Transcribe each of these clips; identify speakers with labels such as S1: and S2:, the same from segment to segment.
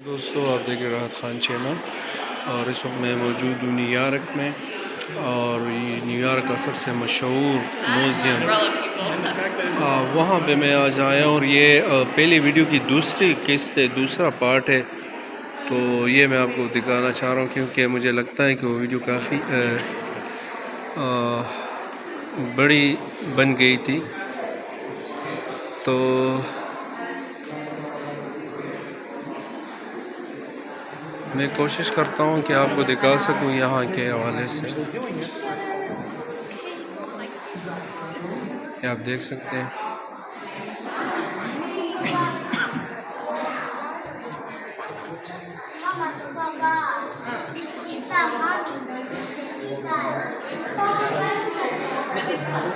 S1: दोस्तों, आप देख रहे राहत खान चैनल। और इस वक्त मैं मौजूद हूँ न्यूयॉर्क में, और ये न्यूयॉर्क का सबसे मशहूर म्यूज़ियम, वहाँ पे मैं आज आया। और ये पहली वीडियो की दूसरी किस्त है, दूसरा पार्ट है। तो ये मैं आपको दिखाना चाह रहा हूँ क्योंकि मुझे लगता है कि वो वीडियो काफ़ी बड़ी बन गई थी। तो मैं कोशिश करता हूँ कि आपको दिखा सकूँ यहाँ के हवाले से। ये आप देख सकते हैं।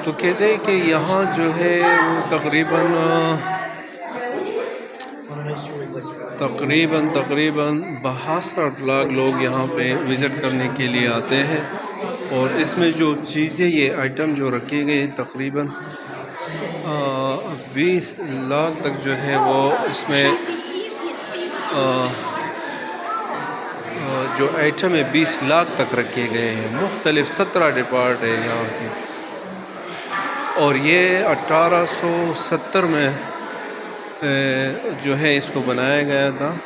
S1: तो कहते हैं कि यहाँ जो है वो तकरीबन 62 लाख लोग यहाँ पे विज़िट करने के लिए आते हैं। और इसमें जो चीज़ें, ये आइटम जो रखे गए हैं, तकरीबन 20 लाख तक जो है वो इसमें जो आइटम है 20 लाख तक रखे गए हैं। मुख्तलिफ 17 डिपार्ट है यहाँ के। और ये 1870 में जो है इसको बनाया गया था।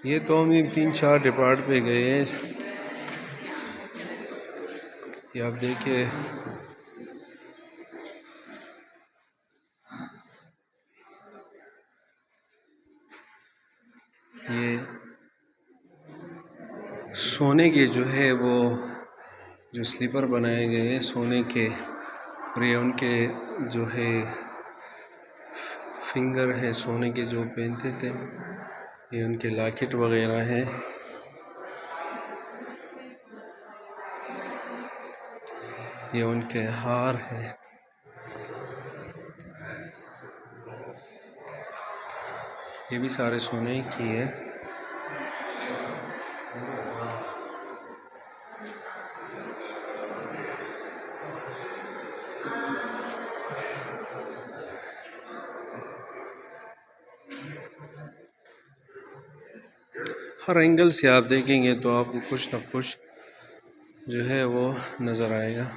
S1: ये तो हम 3-4 डिपार्ट पे गए हैं। ये आप देखिए, ये सोने के जो है वो जो स्लीपर बनाए गए हैं सोने के। और ये उनके जो है फिंगर है सोने के जो पहनते थे। ये उनके लॉकेट वगैरह हैं। ये उनके हार है। ये भी सारे सोने की है। हर एंगल से आप देखेंगे तो आपको कुछ न कुछ जो है वो नज़र आएगा।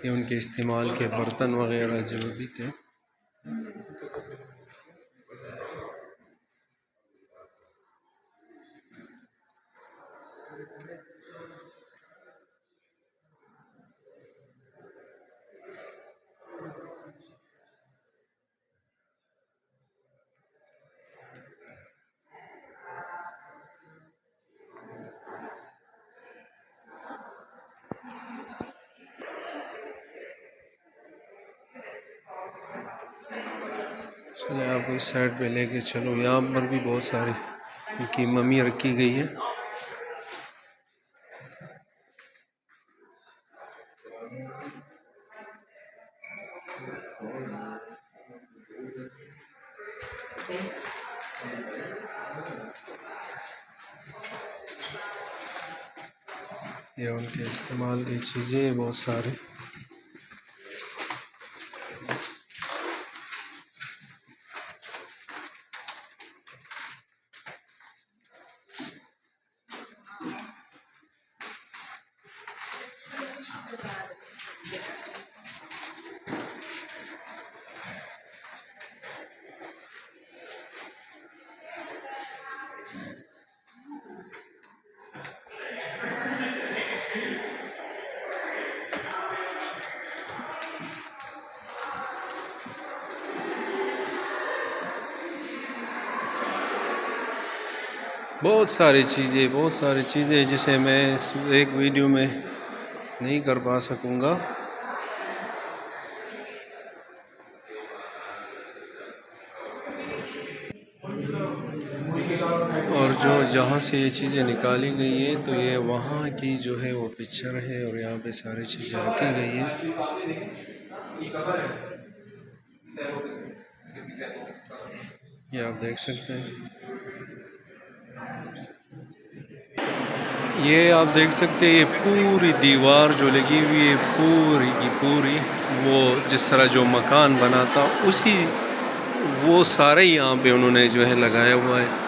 S1: ये उनके इस्तेमाल के बर्तन वगैरह जो भी थे। चलिए आपको इस साइड पे लेके चलो। यहाँ पर भी बहुत सारी उनकी मम्मी रखी गई है। ये उनके इस्तेमाल की चीज़ें बहुत सारी। बहुत सारी चीज़ें जिसे मैं इस एक वीडियो में नहीं कर पा सकूँगा। और जो जहाँ से ये चीज़ें निकाली गई हैं तो ये वहाँ की जो है वो पिक्चर है और यहाँ पे सारी चीज़ें रखी गई हैं। ये आप देख सकते हैं, ये आप देख सकते हैं, ये पूरी दीवार जो लगी हुई है पूरी की पूरी, वो जिस तरह जो मकान बना था उसी वो सारे यहाँ पे उन्होंने जो है लगाया हुआ है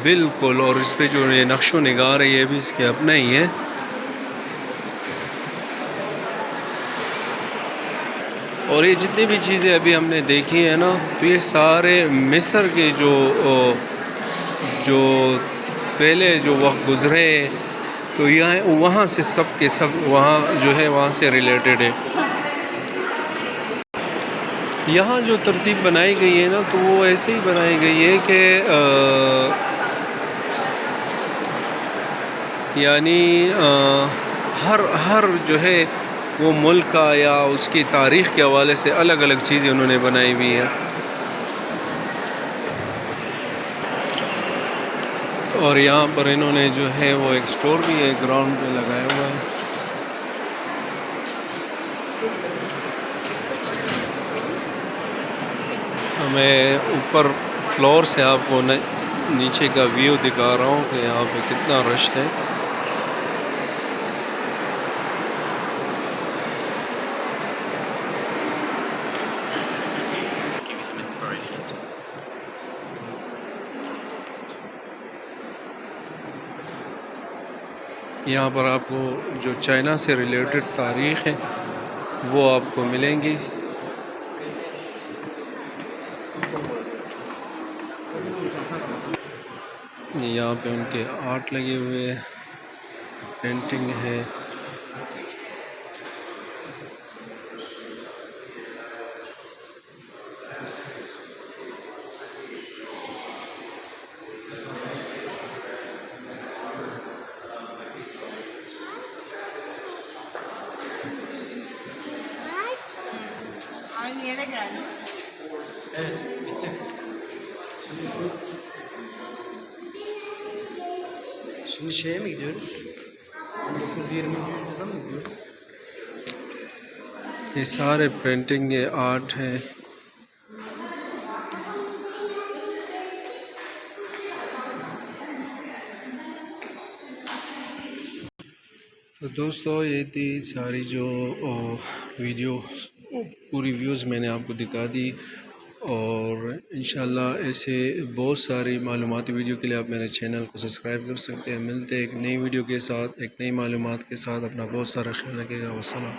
S1: बिल्कुल। और इस पे जो ये नक्शो निगार है ये भी इसके अपना ही है। और ये जितनी भी चीज़ें अभी हमने देखी है ना, तो ये सारे मिस्र के जो पहले जो वक्त गुज़रे तो यहाँ वहाँ से सब के सब वहाँ जो है वहाँ से रिलेटेड है। यहाँ जो तरतीब बनाई गई है ना तो वो ऐसे ही बनाई गई है कि यानी हर जो है वो मुल्क का या उसकी तारीख़ के हवाले से अलग अलग चीज़ें उन्होंने बनाई हुई है। और यहाँ पर इन्होंने जो है वो एक स्टोर भी है ग्राउंड पे लगाया हुआ है। मैं ऊपर फ्लोर से आपको नीचे का व्यू दिखा रहा हूँ कि यहाँ पे कितना रश है। यहाँ पर आपको जो चाइना से रिलेटेड तारीख़ है वो आपको मिलेंगी। यहाँ पे उनके आर्ट लगे हुए हैं, पेंटिंग है।
S2: Aynı yere geldik.
S3: Evet, bitti. Şimdi şeye mi gidiyoruz? 19-20. yüzyılda mı gidiyoruz?
S1: ये सारे पेंटिंग ये आर्ट है। तो दोस्तों ये थी सारी जो वीडियो पूरी व्यूज़ मैंने आपको दिखा दी। और इंशाल्लाह ऐसे बहुत सारी मालूमाती वीडियो के लिए आप मेरे चैनल को सब्सक्राइब कर सकते हैं। मिलते हैं एक नई वीडियो के साथ, एक नई मालूमात के साथ। अपना बहुत सारा ख्याल रखिएगा। वस्सलाम।